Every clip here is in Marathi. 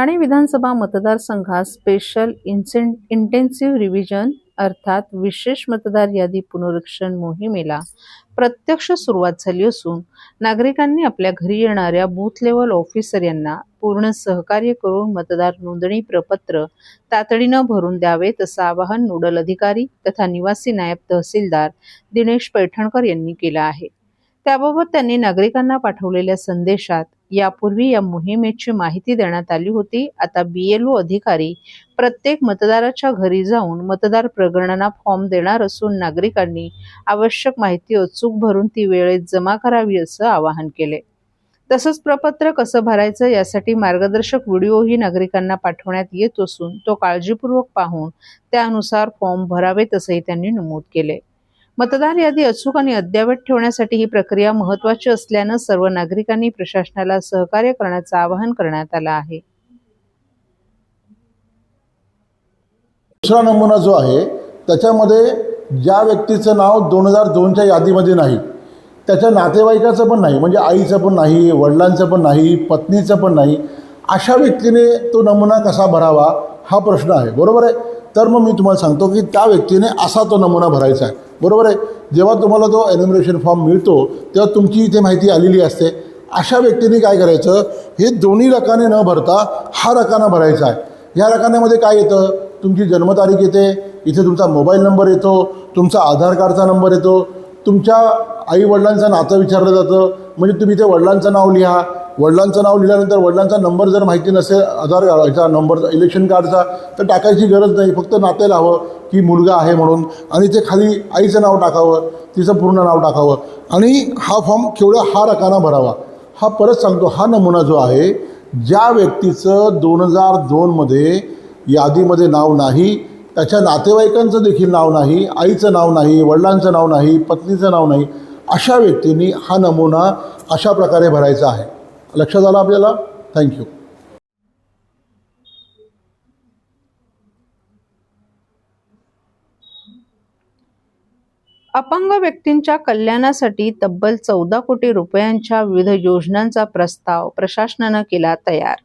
ठाणे विधानसभा मतदारसंघात स्पेशल इंटेन्सिव्ह रिव्हिजन अर्थात विशेष मतदार यादी पुनरीक्षण मोहिमेला प्रत्यक्ष सुरुवात झाली असून नागरिकांनी आपल्या घरी येणाऱ्या बूथ लेवल ऑफिसर यांना पूर्ण सहकार्य करून मतदार नोंदणी प्रपत्र तातडीनं भरून द्यावेत असं आवाहन नोडल अधिकारी तथा निवासी नायब तहसीलदार दिनेश पैठणकर यांनी केलं आहे। त्याबाबत त्यांनी नागरिकांना पाठवलेल्या संदेशात यापूर्वी या मोहिमेची माहिती देण्यात आली होती। आता BLO अधिकारी प्रत्येक मतदाराच्या घरी जाऊन मतदार प्रगणना फॉर्म देणार असून नागरिकांनी आवश्यक माहिती अचूक भरून ती वेळेत जमा करावी असं आवाहन केले। तसंच प्रपत्र कसं भरायचं यासाठी मार्गदर्शक व्हिडिओही नागरिकांना पाठवण्यात येत असून तो काळजीपूर्वक पाहून त्यानुसार फॉर्म भरावेत असंही त्यांनी नमूद केले। मतदार यादी अचूक आणि अद्ययावत ठेवण्यासाठी ही प्रक्रिया महत्त्वाची असल्यानं सर्व नागरिकांनी प्रशासनाला सहकार्य करण्याचं आवाहन करण्यात आलं आहे। दुसरा नमुना जो आहे त्याच्यामध्ये ज्या व्यक्तीचं नाव 2002च्या यादीमध्ये नाही, त्याच्या नातेवाईकाचं पण नाही, म्हणजे आईचं पण नाही, वडिलांचं पण नाही, पत्नीचं पण नाही, अशा व्यक्तीने तो नमुना कसा भरावा हा प्रश्न आहे, बरोबर आहे। तर मग मी तुम्हाला सांगतो की त्या व्यक्तीने असा तो नमुना भरायचा आहे, बरोबर आहे। जेव्हा तुम्हाला तो एन्युमरेशन फॉर्म मिळतो तेव्हा तुमची इथे माहिती आलेली असते। अशा व्यक्तीने काय करायचं, हे दोन्ही रकाने न भरता हा रकाना भरायचा आहे। ह्या रकान्यामध्ये काय येतं, तुमची जन्मतारीख येते, इथे तुमचा मोबाईल नंबर येतो, तुमचा आधार कार्डचा नंबर येतो, तुमच्या आई वडिलांचं नातं विचारलं जातं, म्हणजे तुम्ही इथे वडिलांचं नाव लिहा। वडिलांचं नाव लिहिल्यानंतर वडिलांचा नंबर जर माहिती नसेल, आधार कार्डचा नंबर, इलेक्शन कार्डचा, तर टाकायची गरज नाही, फक्त नाते लावावं की मुलगा आहे म्हणून, आणि ते खाली आईचं नाव टाकावं, तिचं पूर्ण नाव टाकावं, आणि हा फॉर्म केवढा हा रकाना भरावा। हा परत सांगतो, हा नमुना जो आहे, ज्या व्यक्तीचं 2002मध्ये यादीमध्ये नाव नाही, त्याच्या नातेवाईकांचं देखील नाव नाही, आईचं नाव नाही, वडिलांचं नाव नाही, पत्नीचं नाव नाही, अशा व्यक्तींनी हा नमुना अशा प्रकारे भरायचा आहे। लक्षात आलं आपल्याला? थँक्यू। अपंग व्यक्तींच्या कल्याणासाठी तब्बल 14 कोटी रुपयांच्या विविध योजनांचा प्रस्ताव प्रशासनानं केला तयार।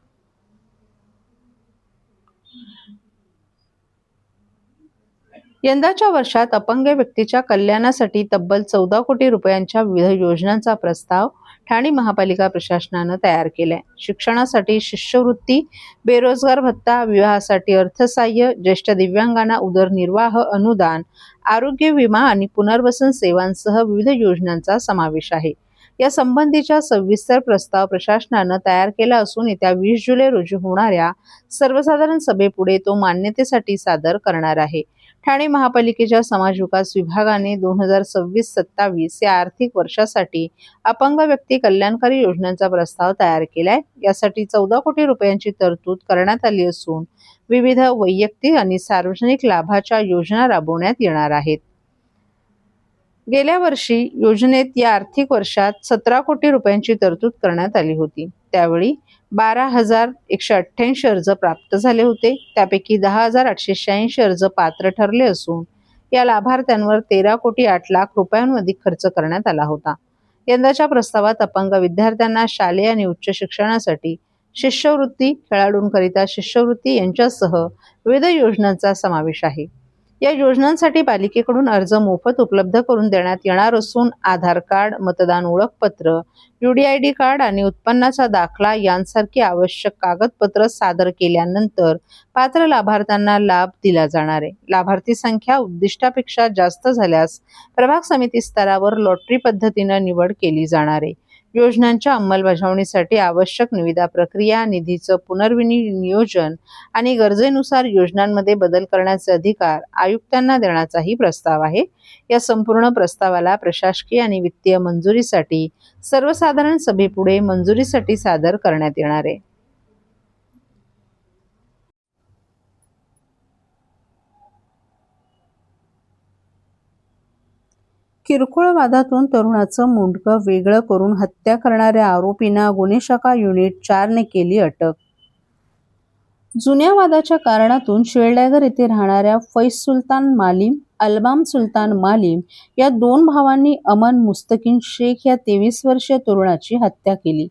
यंदाच्या वर्षात अपंग व्यक्तीच्या कल्याणासाठी तब्बल 14 कोटी रुपयांच्या विविध योजनांचा प्रस्ताव ठाणे महापालिका प्रशासनानं तयार केलाय। शिक्षणासाठी शिष्यवृत्ती, बेरोजगार भत्ता, विवाहासाठी अर्थसहाय्य, ज्येष्ठ दिव्यांगांना उदरनिर्वाह अनुदान, आरोग्य विमा आणि पुनर्वसन सेवांसह विविध योजनांचा समावेश आहे। या संबंधीचा सविस्तर प्रस्ताव प्रशासनानं तयार केला असून येत्या 20 जुलै रोजी होणाऱ्या सर्वसाधारण सभेपुढे तो मान्यतेसाठी सादर करणार आहे। ठाणे महापालिकेच्या समाज विकास विभागाने 2026-27 या आर्थिक वर्षासाठी अपंग व्यक्ती कल्याणकारी योजनांचा प्रस्ताव तयार केलाय। यासाठी 14 कोटी रुपयांची तरतूद करण्यात आली असून विविध वैयक्तिक आणि सार्वजनिक लाभाच्या योजना राबवण्यात येणार आहेत। गेल्या वर्षी योजनेत या आर्थिक वर्षात 17 कोटी रुपयांची तरतूद करण्यात आली होती। त्यावेळी 12,188 अर्ज प्राप्त झाले होते। त्यापैकी 10,886 अर्ज पात्र ठरले असून या लाभार्थ्यांवर 13 कोटी 8 लाख रुपयांहून अधिक खर्च करण्यात आला होता। यंदाच्या प्रस्तावात अपंग विद्यार्थ्यांना शालेय आणि उच्च शिक्षणासाठी शिष्यवृत्ती, खेळाडूंकरिता शिष्यवृत्ती यांच्यासह विविध योजनांचा समावेश आहे। या योजनांसाठी पालिकेकडून अर्ज मोफत उपलब्ध करून देण्यात येणार असून आधार कार्ड, मतदान ओळखपत्र, UDID कार्ड आणि उत्पन्नाचा दाखला यांसारखी आवश्यक कागदपत्र सादर केल्यानंतर पात्र लाभार्थ्यांना लाभ दिला जाणार आहे। लाभार्थी संख्या उद्दिष्टापेक्षा जास्त झाल्यास प्रभाग समिती स्तरावर लॉटरी पद्धतीनं निवड केली जाणार आहे। योजनांच्या अंमलबजावणीसाठी आवश्यक निविदा प्रक्रिया, निधीचं पुनर्विनियोजन आणि गरजेनुसार योजनांमध्ये बदल करण्याचे अधिकार आयुक्तांना देण्याचाही प्रस्ताव आहे। या संपूर्ण प्रस्तावाला प्रशासकीय आणि वित्तीय मंजुरीसाठी सर्वसाधारण सभेपुढे मंजुरीसाठी सादर करण्यात येणार आहे। किरकोळ वादातून तरुणाचं मुंडकं वेगळं करून हत्या करणाऱ्या आरोपींना गुन्हे शाखा युनिट 4 ने केली अटक। जुन्या वादाच्या कारणातून शिळडागर येथे राहणाऱ्या फैज सुलतान मालीम अल्बाम सुलतान मालीम या 2 भावांनी अमन मुस्तकीन शेख या 23 वर्षीय तरुणाची हत्या केली.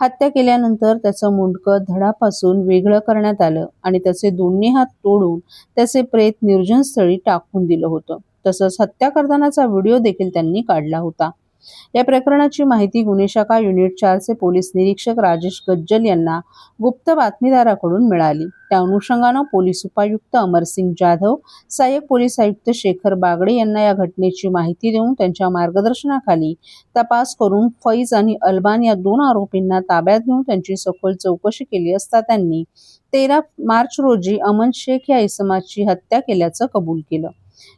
हत्या केल्यानंतर त्याचं मुंडकं धडापासून वेगळं करण्यात आलं आणि त्याचे दोन्ही हात तोडून त्याचे प्रेत निर्जन स्थळी टाकून दिलं होतं. तसंच हत्या करतानाचा व्हिडिओ देखील त्यांनी काढला होता. या प्रकरणाची माहिती गुन्हे शाखा युनिट 4चे पोलीस निरीक्षक राजेश गज्जल यांना गुप्त बातमीदाराकडून मिळाली. त्या अनुषंगानं पोलीस उपायुक्त अमरसिंग जाधव, सहाय्यक पोलीस आयुक्त शेखर बागडे यांना या घटनेची माहिती देऊन त्यांच्या मार्गदर्शनाखाली तपास करून फैज आणि अल्बान या 2 आरोपींना ताब्यात घेऊन त्यांची सखोल चौकशी केली असता त्यांनी 13 मार्च रोजी अमन शेख या इसमाची हत्या केल्याचं कबूल केलं.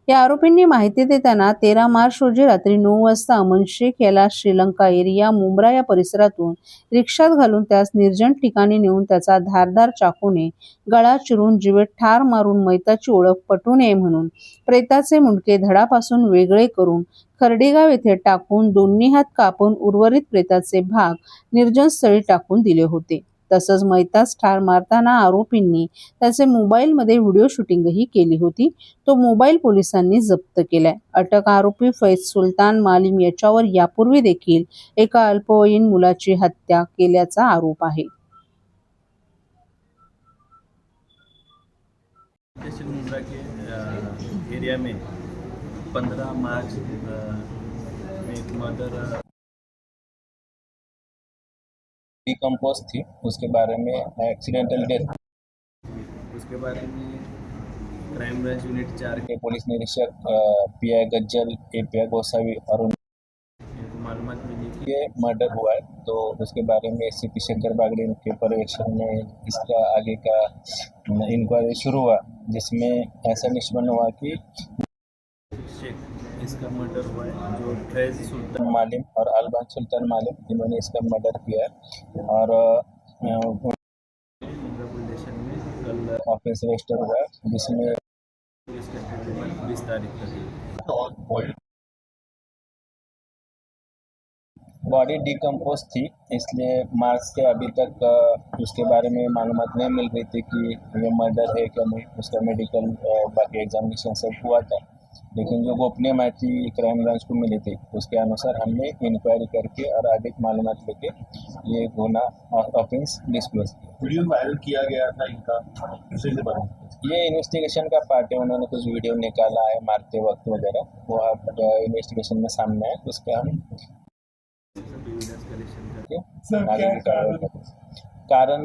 या आरोपींनी माहिती देताना 13 मार्च रोजी रात्री 9 वाजता अमन शेख याला श्रीलंका एरिया मुंब्रा या परिसरातून रिक्षात घालून त्यास निर्जन ठिकाणी नेऊन त्याचा धारदार चाकूने गळा चिरून जीवेत ठार मारून मैताची ओळख पटू नये म्हणून प्रेताचे मुंडके धडापासून वेगळे करून खर्डेगाव येथे टाकून दोन्ही हात कापून उर्वरित प्रेताचे भाग निर्जन स्थळी टाकून दिले होते. तसंच मैतास ठार मारताना आरोपींनी त्याचे मोबाईलमध्ये व्हिडिओ शूटिंगही केली होती. तो मोबाईल पोलिसांनी जप्त केलाय. अटक आरोपी फैज सुलतान मालीम याच्यावर यापूर्वी देखील एका अल्पवयीन मुलाची हत्या केल्याचा आरोप आहे. मुंब्रा के एरिया में 15 मार्च में एक मर्डर डिकम्पोज थी, उसके बारे में एक्सीडेंटल डेथ उसके बारे में क्राइम ब्रांच यूनिट 4 के पुलिस निरीक्षक पीआई गज्जल, एपीआई गोसावी और को मालूमात मिली कि ये मर्डर हुआ है। तो उसके बारे में एससीपी शेखर बागड़े के पर्यवेक्षण में इसका आगे का इंक्वायरी शुरू हुआ, जिसमें ऐसा निष्पन्न हुआ कि शेख इसका मर्डर हुआ है, जो फैज सुल्तान मालिम और अल्बान सुल्तान मालिम, इन्होंने इसका मर्डर किया है और मुंब्रा पुलिस स्टेशन में कल ऑफेंस रजिस्टर हुआ है, जिसमें पुलिस स्टेशन 20 तारीख तक बॉडी डिकम्पोज थी, इसलिए मार्क्स के अभी तक उसके बारे में मालूमात नहीं मिल रही थी कि ये मर्डर है क्या नहीं। उसका मेडिकल बाकी एग्जामिनेशन सब हुआ था, लेकिन जो गोपनीय माहिती क्राइम ब्रांच को मिली थी उसके अनुसार हमने इंक्वायरी करके और अधिक मालूमात लेके ये गुनाह ऑफेंस डिस्क्लोज किया। वीडियो वायरल किया गया था इनका, ये इन्वेस्टिगेशन का पार्ट है। उन्होंने कुछ वीडियो निकाला है मारते वक्त वगैरह, वो आप इन्वेस्टिगेशन में सामने है, उसका हम एविडेंस कलेक्शन करके आगे की कार्रवाई करेंगे। कारण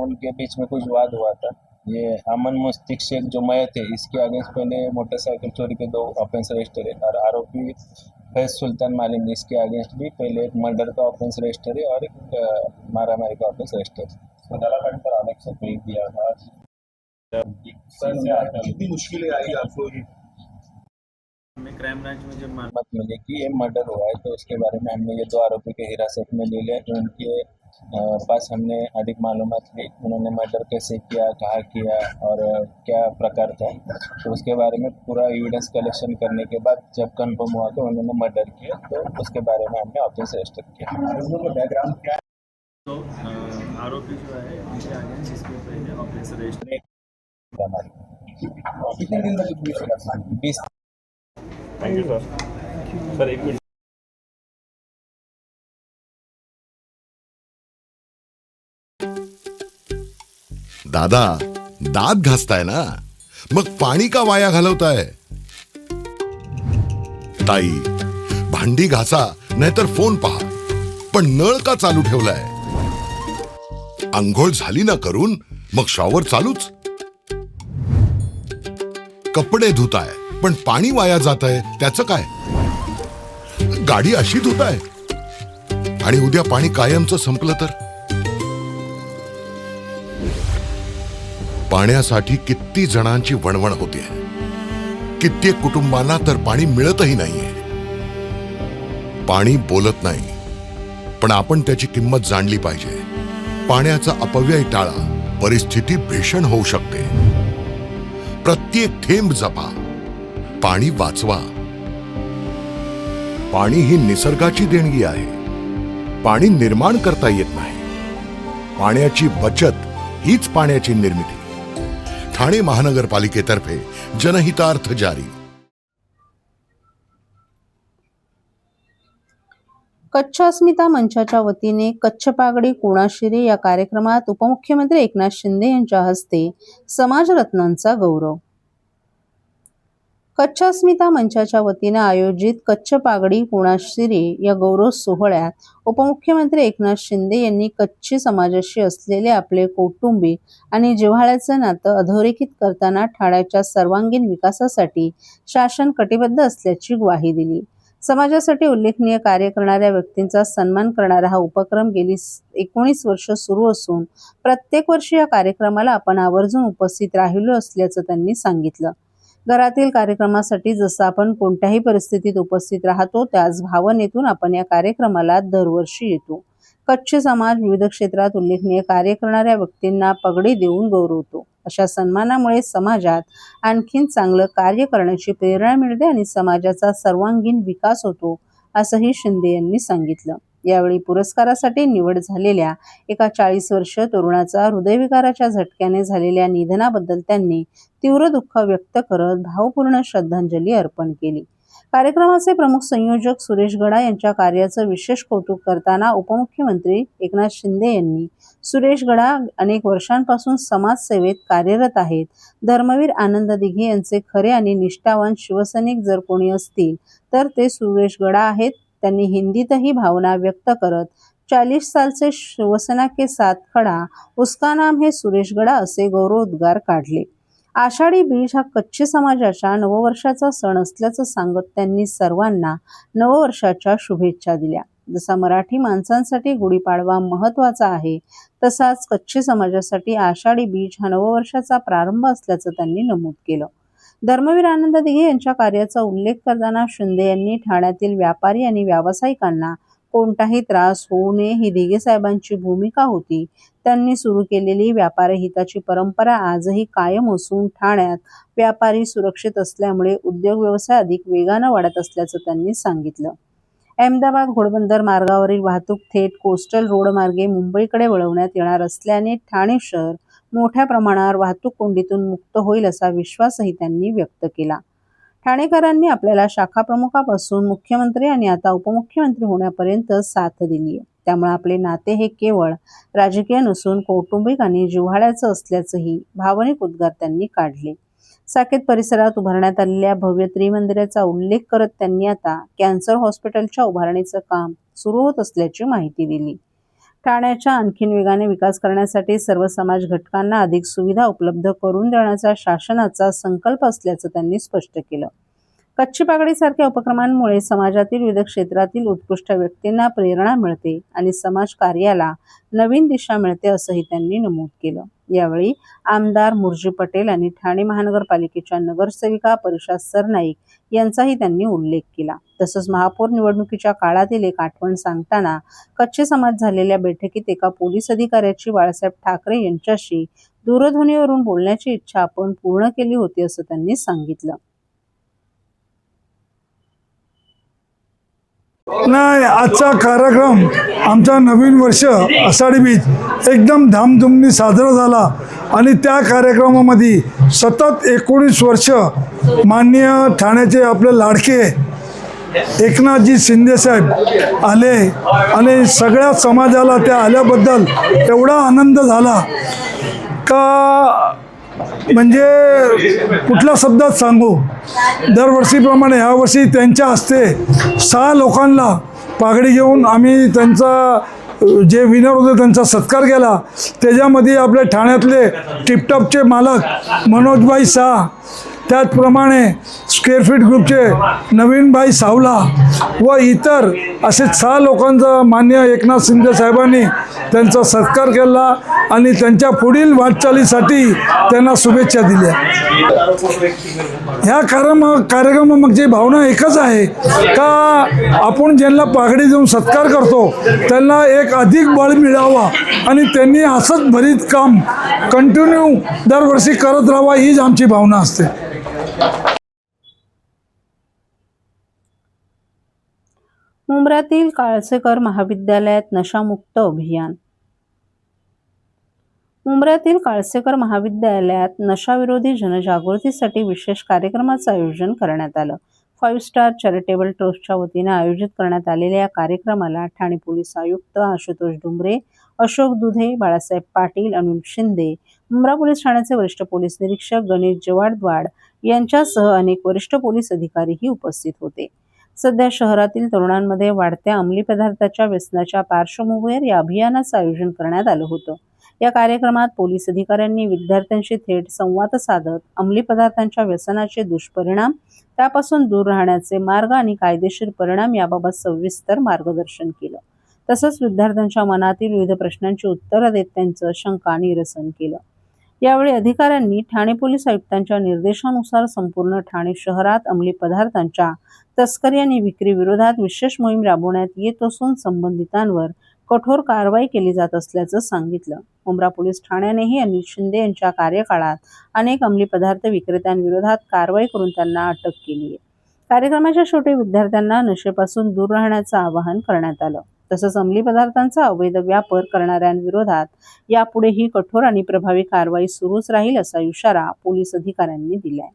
उनके बीच में कुछ वाद हुआ था। ये अमन मुस्तक शेख जो मयत है, इसके अगेंस्ट पहले मोटरसाइकिल चोरी के 2 ऑफेंस रजिस्टर है और आरोपी फैज सुल्तान मालिम, इसके अगेंस्ट भी पहले एक मर्डर का ऑफेंस रजिस्टर है और एक मारामारी का ऑफेंस रजिस्टर है। अदालत पर अलग से पेश दिया था। कितनी मुश्किलें आई आपको? हमें क्राइम ब्रांच में जब बात मिली कि ये मर्डर हुआ है, तो उसके बारे में हमने ये 2 आरोपी के हिरासत में ले लिया। उनके पास हमने अधिक मालूमात ली, उन्होंने मर्डर कैसे किया, कहाँ किया और क्या प्रकार था। तो उसके बारे में पूरा एविडेंस कलेक्शन करने के बाद जब कंफर्म हुआ कि उन्होंने मर्डर किया, तो उसके बारे में हमने ऑफेंस रजिस्टर किया। बैकग्राउंड क्या तो आरोपी जो है उनके अगेंस्ट इसके पहले ऑफेंस रजिस्टर कितने दिन तक पुलिस रखा? 20 थैंक यू सर। सर एक मिनट। दादा, दात घासताय ना, मग पाणी का वाया घालवताय? ताई, भांडी घासा नाहीतर फोन पहा, पण नळ का चालू ठेवलाय? अंघोळ झाली ना करून, मग शॉवर चालूच. कपडे धुताय पण पाणी वाया जातंय, त्याचं काय? गाडी अशी धुताय आणि उद्या पाणी कायमचं संपलं तर? पाण्यासाठी किती जणांची वणवण होते, कित्येक कुटुंबांना तर पाणी मिळतही नाहीये. पाणी बोलत नाही, पण आपण त्याची किंमत जाणली पाहिजे. पाण्याचा अपव्यय टाळा, परिस्थिती भीषण होऊ शकते. प्रत्येक थेंब जपा, पाणी वाचवा. पाणी ही निसर्गाची देणगी आहे. पाणी निर्माण करता येत नाही. पाण्याची बचत हीच पाण्याची निर्मिती. ठाणे महानगरपालिकेतर्फे जनहितार्थ जारी. कच्छ अस्मिता मंचाच्या वतीने कच्छ पागडी कुणाशिरी या कार्यक्रमात उपमुख्यमंत्री एकनाथ शिंदे यांच्या हस्ते समाजरत्नांचा गौरव. कच्छ अस्मिता मंचाच्या वतीने आयोजित कच्छ पागडी कुणाशिरी या गौरव सोहळ्यात उपमुख्यमंत्री एकनाथ शिंदे यांनी कच्छी समाजाशी असलेले आपले कौटुंबिक आणि जिव्हाळ्याचं नातं अधोरेखित करताना ठाण्याच्या सर्वांगीण विकासासाठी शासन कटिबद्ध असल्याची ग्वाही दिली. समाजासाठी उल्लेखनीय कार्य करणाऱ्या व्यक्तींचा सन्मान करणारा हा उपक्रम गेली 19 वर्ष सुरू असून प्रत्येक वर्षी या कार्यक्रमाला आपण आवर्जून उपस्थित राहिलो असल्याचं त्यांनी सांगितलं. घरातील कार्यक्रमासाठी जसं आपण कोणत्याही परिस्थितीत उपस्थित राहतो त्याच भावनेतून आपण या कार्यक्रमाला दरवर्षी येतो. कच्छ समाज विविध क्षेत्रात उल्लेखनीय कार्य करणाऱ्या व्यक्तींना पगडी देऊन गौरवतो. अशा सन्मानामुळे समाजात आणखीन चांगलं कार्य करण्याची प्रेरणा मिळते आणि समाजाचा सर्वांगीण विकास होतो, असंही शिंदे यांनी सांगितलं. यावेळी पुरस्कारासाठी निवड झालेल्या एका 40 वर्षीय तरुणाचा हृदयविकाराच्या झटक्याने झालेल्या निधनाबद्दल त्यांनी तीव्र दुःख व्यक्त करत भावपूर्ण श्रद्धांजली अर्पण केली. कार्यक्रमाचे प्रमुख संयोजक सुरेश गडा यांच्या कार्याचं विशेष कौतुक करताना उपमुख्यमंत्री एकनाथ शिंदे यांनी सुरेश गडा अनेक वर्षांपासून समाजसेवेत कार्यरत आहेत. धर्मवीर आनंद दिघे यांचे खरे आणि निष्ठावान शिवसैनिक जर कोणी असतील तर ते सुरेश गडा आहेत. त्यांनी हिंदीतही भावना व्यक्त करत 40 साल से शिवसेना के साथ खडा उसका नाम है सुरेश गडा असे गौरवोद्गार काढले. आषाढी बीज हा कच्छ समाजाच्या नववर्षाचा सण असल्याचं सांगत त्यांनी सर्वांना नववर्षाच्या शुभेच्छा दिल्या. जसा मराठी माणसांसाठी गुढीपाडवा महत्त्वाचा आहे तसाच कच्छ समाजासाठी आषाढी बीज हा नववर्षाचा प्रारंभ असल्याचं त्यांनी नमूद केलं. धर्मवीर आनंद दिघे यांच्या कार्याचा उल्लेख करताना शिंदे यांनी ठाण्यातील व्यापारी आणि व्यावसायिकांना कोणताही त्रास होऊ नये ही दिघे साहेबांची भूमिका होती. त्यांनी सुरू केलेली व्यापारी हिताची परंपरा आजही कायम असून ठाण्यात व्यापारी सुरक्षित असल्यामुळे उद्योग व्यवसाय अधिक वेगानं वाढत असल्याचं त्यांनी सांगितलं. अहमदाबाद घोडबंदर मार्गावरील वाहतूक थेट कोस्टल रोड मार्गे मुंबईकडे वळवण्यात येणार असल्याने ठाणे शहर मोठ्या प्रमाणावर वाहतूक कोंडीतून मुक्त होईल असा विश्वासही त्यांनी व्यक्त केला. ठाणेकरांनी आपल्याला शाखा प्रमुखापासून मुख्यमंत्री आणि आता उपमुख्यमंत्री होण्यापर्यंत साथ दिली आहे. त्यामुळे आपले नाते हे केवळ राजकीय नसून कौटुंबिक आणि जिव्हाळ्याचं असल्याचंही भावनिक उद्गार त्यांनी काढले. साकेत परिसरात उभारण्यात आलेल्या भव्य त्रिमंदिराचा उल्लेख करत त्यांनी आता कॅन्सर हॉस्पिटलच्या उभारणीचं काम सुरू होत असल्याची माहिती दिली. ठाण्याच्या आणखीन वेगाने विकास करण्यासाठी सर्व समाज घटकांना अधिक सुविधा उपलब्ध करून देण्याचा शासनाचा संकल्प असल्याचं त्यांनी स्पष्ट केलं. कच्छ पागडीसारख्या उपक्रमांमुळे समाजातील विविध क्षेत्रातील उत्कृष्ट व्यक्तींना प्रेरणा मिळते आणि समाज कार्याला नवीन दिशा मिळते असंही त्यांनी नमूद केलं. यावेळी आमदार मुर्जी पटेल आणि ठाणे महानगरपालिकेच्या नगरसेविका परिषा सरनाईक यांचाही त्यांनी उल्लेख केला. तसंच महापौर निवडणुकीच्या काळातील एक आठवण सांगताना कच्छ समाज झालेल्या बैठकीत एका पोलीस अधिकाऱ्याची बाळासाहेब ठाकरे यांच्याशी दूरध्वनीवरून बोलण्याची इच्छा आपण पूर्ण केली होती असं त्यांनी सांगितलं. नाही, आजचा कार्यक्रम आमचा नवीन वर्ष आषाढी बीज एकदम धामधूमने साजरा झाला आणि त्या कार्यक्रमामध्ये सतत 19 वर्ष माननीय ठाण्याचे आपले लाडके एकनाथजी शिंदे साहेब आले आणि सगळ्या समाजाला त्या आल्याबद्दल एवढा आनंद झाला का म्हणजे कुठल्या शब्दात सांगू. दरवर्षीप्रमाणे ह्यावर्षी त्यांच्या हस्ते 6 लोकांना पागडी घेऊन आम्ही त्यांचा जे विनर होते त्यांचा सत्कार केला. त्याच्यामध्ये आपले ठाण्यातले टिपटॉपचे मालक मनोजभाई शाह, त्याचप्रमाणे स्क्वेअर फीट ग्रुपचे नवीनभाई सावला व इतर असे 6 लोकांचा माननीय एकनाथ शिंदे साहेबांनी त्यांचा सत्कार केला आणि त्यांच्या पुढील वाटचालीसाठी त्यांना शुभेच्छा दिल्या. ह्या कार्यक्रमामागची भावना एकच आहे का आपण ज्यांना पागडी देऊन सत्कार करतो त्यांना एक अधिक बळ मिळावा आणि त्यांनी असंच भरीत काम कंटिन्यू दरवर्षी करत राहावा हीच आमची भावना असते. मुंब्र्यातील काळसेकर महाविद्यालयात नशामुक्त अभियान. मुंब्र्यातील काळसेकर महाविद्यालयात नशाविरोधी जनजागृतीसाठी विशेष कार्यक्रमाचं आयोजन करण्यात आलं. 5 स्टार चॅरिटेबल ट्रस्टच्या वतीने आयोजित करण्यात आलेल्या या कार्यक्रमाला ठाणे पोलीस आयुक्त आशुतोष डुंबरे, अशोक दुधे, बाळासाहेब पाटील, अनिल शिंदे, मुंब्रा पोलीस ठाण्याचे वरिष्ठ पोलीस निरीक्षक गणेश जवाडद्वाड यांच्यासह अनेक वरिष्ठ पोलीस अधिकारीही उपस्थित होते. सध्या शहरातील तरुणांमध्ये वाढत्या अंमली पदार्थाच्या व्यसनाच्या पार्श्वभूमीवर या अभियानाचं आयोजन करण्यात आलं होतं. या कार्यक्रमात पोलीस अधिकाऱ्यांनी विद्यार्थ्यांशी थेट संवाद साधत अंमली पदार्थांच्या व्यसनाचे दुष्परिणाम, त्यापासून दूर राहण्याचे मार्ग आणि कायदेशीर परिणाम याबाबत सविस्तर मार्गदर्शन केलं. तसंच विद्यार्थ्यांच्या मनातील विविध प्रश्नांची उत्तरं देत त्यांचं शंका निरसन केलं. यावेळी अधिकाऱ्यांनी ठाणे पोलीस आयुक्तांच्या निर्देशानुसार संपूर्ण ठाणे शहरात अंमली पदार्थांच्या तस्करी आणि विक्री विरोधात विशेष मोहीम राबवण्यात येत असून संबंधितांवर कठोर कारवाई केली जात असल्याचं सांगितलं. मुंब्रा पोलीस ठाण्यानेही अनिल शिंदे यांच्या कार्यकाळात अनेक अंमली पदार्थ विक्रेत्यांविरोधात कारवाई करून त्यांना अटक केली आहे. कार्यक्रमाच्या शेवटी विद्यार्थ्यांना नशेपासून दूर राहण्याचं आवाहन करण्यात आलं. तसंच अंमली पदार्थांचा अवैध व्यापार करणाऱ्यांविरोधात यापुढेही कठोर आणि प्रभावी कारवाई सुरूच राहील असा इशारा पोलीस अधिकाऱ्यांनी दिलाय.